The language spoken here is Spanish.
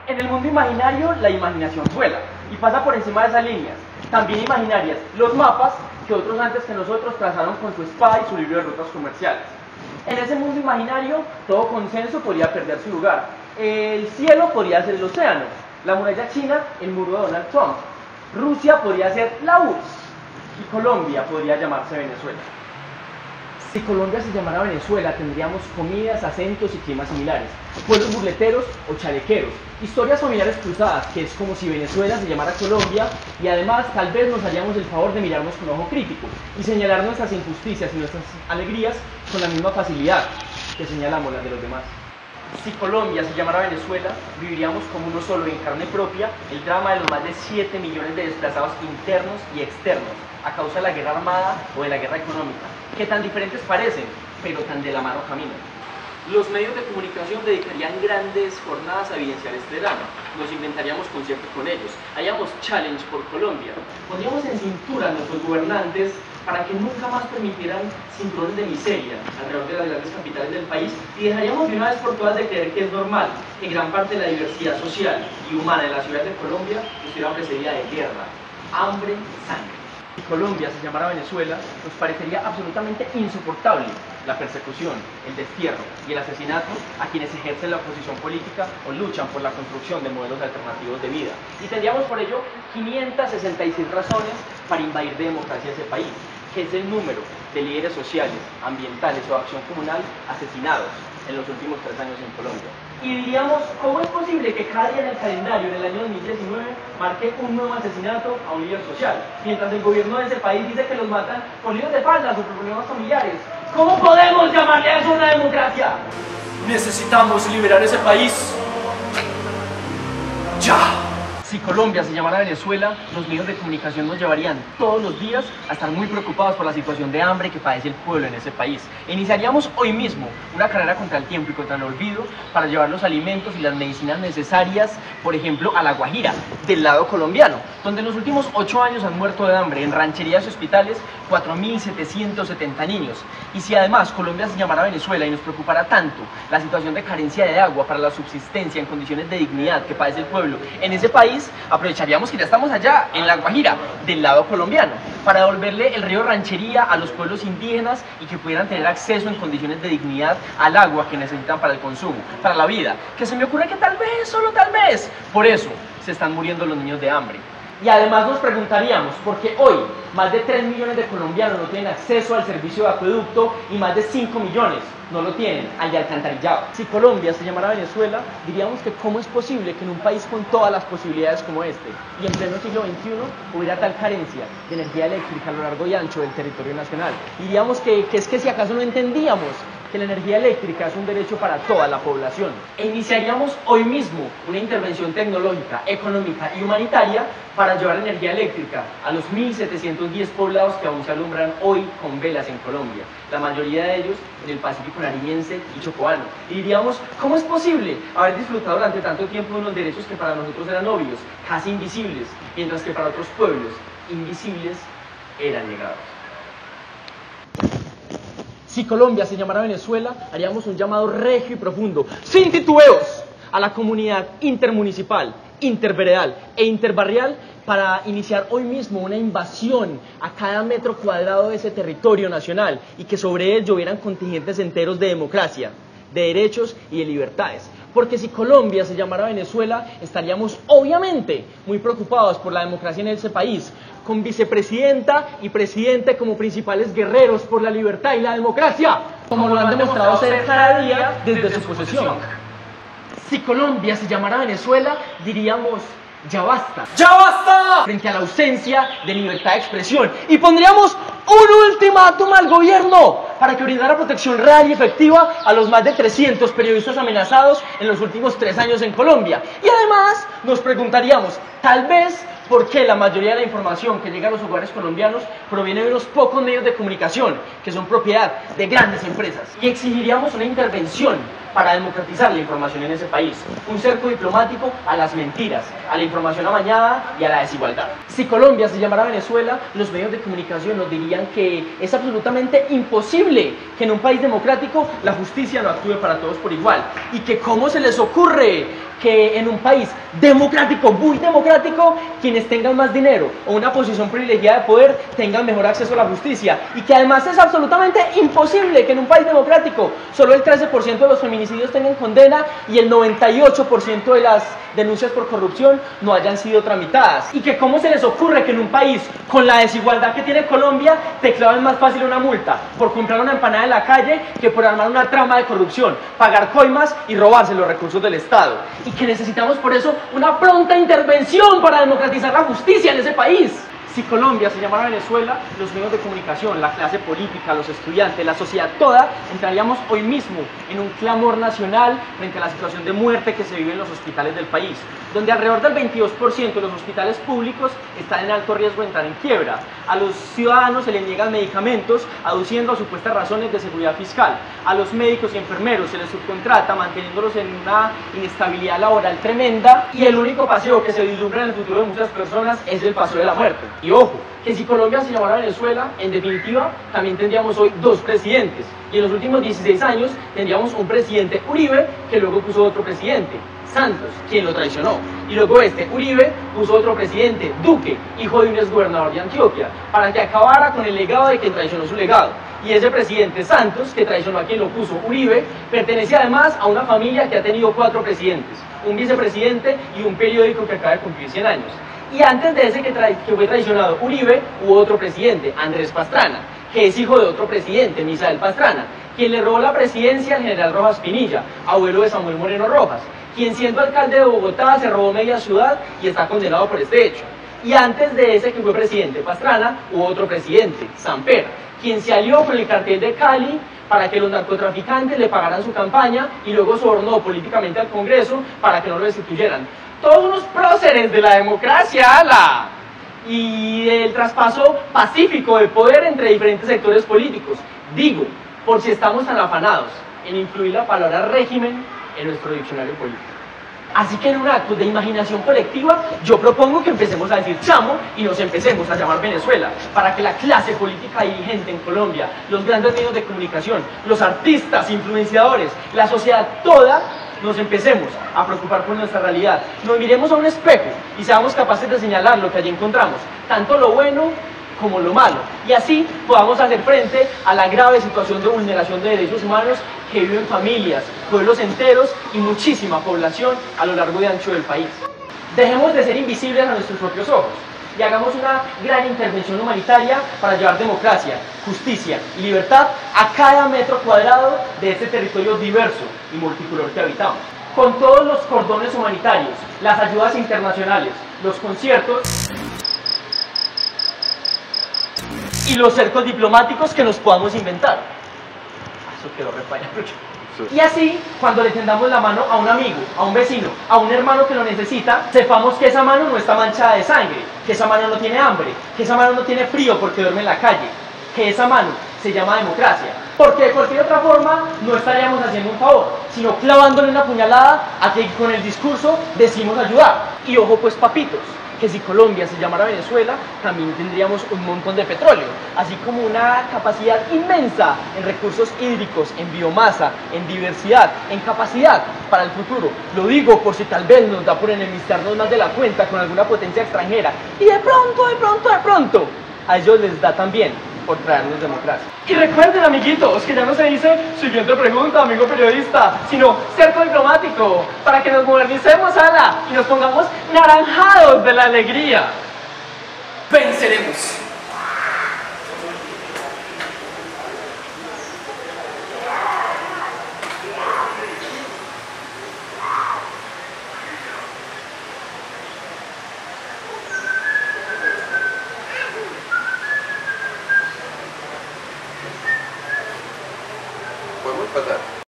En el mundo imaginario, la imaginación vuela y pasa por encima de esas líneas, también imaginarias, los mapas que otros antes que nosotros trazaron con su espada y su libro de rutas comerciales. En ese mundo imaginario, todo consenso podría perder su lugar. El cielo podría ser el océano, la muralla china, el muro de Donald Trump. Rusia podría ser la URSS y Colombia podría llamarse Venezuela. Si Colombia se llamara Venezuela, tendríamos comidas, acentos y climas similares, pueblos burleteros o chalequeros, historias familiares cruzadas, que es como si Venezuela se llamara Colombia, y además tal vez nos haríamos el favor de mirarnos con ojo crítico y señalar nuestras injusticias y nuestras alegrías con la misma facilidad que señalamos las de los demás. Si Colombia se llamara Venezuela, viviríamos como uno solo en carne propia el drama de los más de 7 millones de desplazados internos y externos a causa de la guerra armada o de la guerra económica, que tan diferentes parecen, pero tan de la mano caminan. Los medios de comunicación dedicarían grandes jornadas a evidenciar este drama. Nos inventaríamos conciertos con ellos, haríamos challenge por Colombia. Pondríamos en cintura a nuestros gobernantes para que nunca más permitieran cinturones de miseria alrededor de las grandes capitales del país y dejaríamos de una vez por todas de creer que es normal que gran parte de la diversidad social y humana de las ciudades de Colombia estuviera precedida de guerra, hambre y sangre. Si Colombia se llamara Venezuela, nos parecería absolutamente insoportable la persecución, el destierro y el asesinato a quienes ejercen la oposición política o luchan por la construcción de modelos alternativos de vida. Y tendríamos por ello 566 razones para invadir de democracia ese país, que es el número de líderes sociales, ambientales o de acción comunal asesinados en los últimos 3 años en Colombia. Y diríamos, ¿cómo es posible que cada día en el calendario, en el año 2019, marque un nuevo asesinato a un líder social? Mientras el gobierno de ese país dice que los matan por líos de faldas o por problemas familiares. ¿Cómo podemos llamarle a eso una democracia? Necesitamos liberar ese país. ¡Ya! Si Colombia se llamara Venezuela, los medios de comunicación nos llevarían todos los días a estar muy preocupados por la situación de hambre que padece el pueblo en ese país. Iniciaríamos hoy mismo una carrera contra el tiempo y contra el olvido para llevar los alimentos y las medicinas necesarias, por ejemplo, a La Guajira, del lado colombiano, donde en los últimos 8 años han muerto de hambre en rancherías y hospitales 4.770 niños. Y si además Colombia se llamara Venezuela y nos preocupara tanto la situación de carencia de agua para la subsistencia en condiciones de dignidad que padece el pueblo en ese país, aprovecharíamos que ya estamos allá, en La Guajira, del lado colombiano, para devolverle el río Ranchería a los pueblos indígenas y que pudieran tener acceso en condiciones de dignidad al agua que necesitan para el consumo, para la vida, que se me ocurre que tal vez, solo tal vez, por eso se están muriendo los niños de hambre. Y además nos preguntaríamos, ¿por qué hoy más de 3 millones de colombianos no tienen acceso al servicio de acueducto y más de 5 millones no lo tienen al de alcantarillado? Si Colombia se llamara Venezuela, diríamos que cómo es posible que en un país con todas las posibilidades como este y en pleno siglo XXI hubiera tal carencia de energía eléctrica a lo largo y ancho del territorio nacional. Diríamos que es que si acaso no entendíamos que la energía eléctrica es un derecho para toda la población. E iniciaríamos hoy mismo una intervención tecnológica, económica y humanitaria para llevar energía eléctrica a los 1.710 poblados que aún se alumbran hoy con velas en Colombia, la mayoría de ellos en el Pacífico nariñense y chocoano. Y diríamos, ¿cómo es posible haber disfrutado durante tanto tiempo de unos derechos que para nosotros eran obvios, casi invisibles, mientras que para otros pueblos invisibles eran negados? Si Colombia se llamara Venezuela, haríamos un llamado regio y profundo, sin titubeos, a la comunidad intermunicipal, interveredal e interbarrial para iniciar hoy mismo una invasión a cada metro cuadrado de ese territorio nacional y que sobre él llovieran contingentes enteros de democracia, de derechos y de libertades. Porque si Colombia se llamara Venezuela, estaríamos obviamente muy preocupados por la democracia en ese país, con vicepresidenta y presidente como principales guerreros por la libertad y la democracia, como lo han demostrado ser cada día desde su posesión. Si Colombia se llamara Venezuela, diríamos, ¡ya basta! ¡Ya basta! Frente a la ausencia de libertad de expresión. Y pondríamos un ultimátum al gobierno para que brindara protección real y efectiva a los más de 300 periodistas amenazados en los últimos 3 años en Colombia. Y además nos preguntaríamos, tal vez, ¿por qué la mayoría de la información que llega a los hogares colombianos proviene de unos pocos medios de comunicación que son propiedad de grandes empresas? Y exigiríamos una intervención para democratizar la información en ese país, un cerco diplomático a las mentiras, a la información amañada y a la desigualdad. Si Colombia se llamara Venezuela, los medios de comunicación nos dirían sabían que es absolutamente imposible que en un país democrático la justicia no actúe para todos por igual, y que cómo se les ocurre que en un país democrático, muy democrático, quienes tengan más dinero o una posición privilegiada de poder tengan mejor acceso a la justicia, y que además es absolutamente imposible que en un país democrático solo el 13% de los feminicidios tengan condena y el 98% de las denuncias por corrupción no hayan sido tramitadas, y que cómo se les ocurre que en un país con la desigualdad que tiene Colombia te claven más fácil una multa por comprar una empanada en la calle que por armar una trama de corrupción, pagar coimas y robarse los recursos del Estado, y que necesitamos por eso una pronta intervención para democratizar la justicia en ese país. Si Colombia se llamara Venezuela, los medios de comunicación, la clase política, los estudiantes, la sociedad toda, entraríamos hoy mismo en un clamor nacional frente a la situación de muerte que se vive en los hospitales del país, donde alrededor del 22% de los hospitales públicos están en alto riesgo de entrar en quiebra. A los ciudadanos se les niegan medicamentos aduciendo a supuestas razones de seguridad fiscal. A los médicos y enfermeros se les subcontrata manteniéndolos en una inestabilidad laboral tremenda, y el único paseo que se vislumbra en el futuro de muchas personas es el paseo de la muerte. Y ojo, que si Colombia se llamara Venezuela, en definitiva, también tendríamos hoy dos presidentes. Y en los últimos 16 años tendríamos un presidente Uribe, que luego puso otro presidente, Santos, quien lo traicionó. Y luego Uribe puso otro presidente, Duque, hijo de un exgobernador de Antioquia, para que acabara con el legado de quien traicionó su legado. Y ese presidente Santos, que traicionó a quien lo puso, Uribe, pertenece además a una familia que ha tenido 4 presidentes, un vicepresidente y un periódico que acaba de cumplir 100 años. Y antes de ese que fue traicionado Uribe, hubo otro presidente, Andrés Pastrana, que es hijo de otro presidente, Misael Pastrana, quien le robó la presidencia al general Rojas Pinilla, abuelo de Samuel Moreno Rojas, quien siendo alcalde de Bogotá se robó media ciudad y está condenado por este hecho. Y antes de ese que fue presidente Pastrana, hubo otro presidente, Samper, quien se alió con el cartel de Cali para que los narcotraficantes le pagaran su campaña y luego sobornó políticamente al Congreso para que no lo destituyeran. Todos unos próceres de la democracia, ala, y del traspaso pacífico de poder entre diferentes sectores políticos. Digo, por si estamos tan afanados en incluir la palabra régimen en nuestro diccionario político. Así que en un acto de imaginación colectiva, yo propongo que empecemos a decir chamo y nos empecemos a llamar Venezuela, para que la clase política dirigente en Colombia, los grandes medios de comunicación, los artistas, influenciadores, la sociedad toda, nos empecemos a preocupar por nuestra realidad, nos miremos a un espejo y seamos capaces de señalar lo que allí encontramos, tanto lo bueno como lo malo, y así podamos hacer frente a la grave situación de vulneración de derechos humanos que viven familias, pueblos enteros y muchísima población a lo largo y ancho del país. Dejemos de ser invisibles a nuestros propios ojos y hagamos una gran intervención humanitaria para llevar democracia, justicia y libertad a cada metro cuadrado de este territorio diverso y multicolor que habitamos. Con todos los cordones humanitarios, las ayudas internacionales, los conciertos y los cercos diplomáticos que nos podamos inventar. Eso quedó repañado. Y así, cuando le tendamos la mano a un amigo, a un vecino, a un hermano que lo necesita, sepamos que esa mano no está manchada de sangre, que esa mano no tiene hambre, que esa mano no tiene frío porque duerme en la calle, que esa mano se llama democracia. Porque de cualquier otra forma no estaríamos haciendo un favor, sino clavándole una puñalada a que con el discurso decimos ayudar. Y ojo pues papitos, que si Colombia se llamara Venezuela, también tendríamos un montón de petróleo, así como una capacidad inmensa en recursos hídricos, en biomasa, en diversidad, en capacidad para el futuro. Lo digo por si tal vez nos da por enemistarnos más de la cuenta con alguna potencia extranjera, y de pronto, a ellos les da también por traernos democracia. Y recuerden, amiguitos, que ya no se dice siguiente pregunta, amigo periodista, sino cerco diplomático, para que nos modernicemos, ala, y nos pongamos naranjados de la alegría. Venceremos.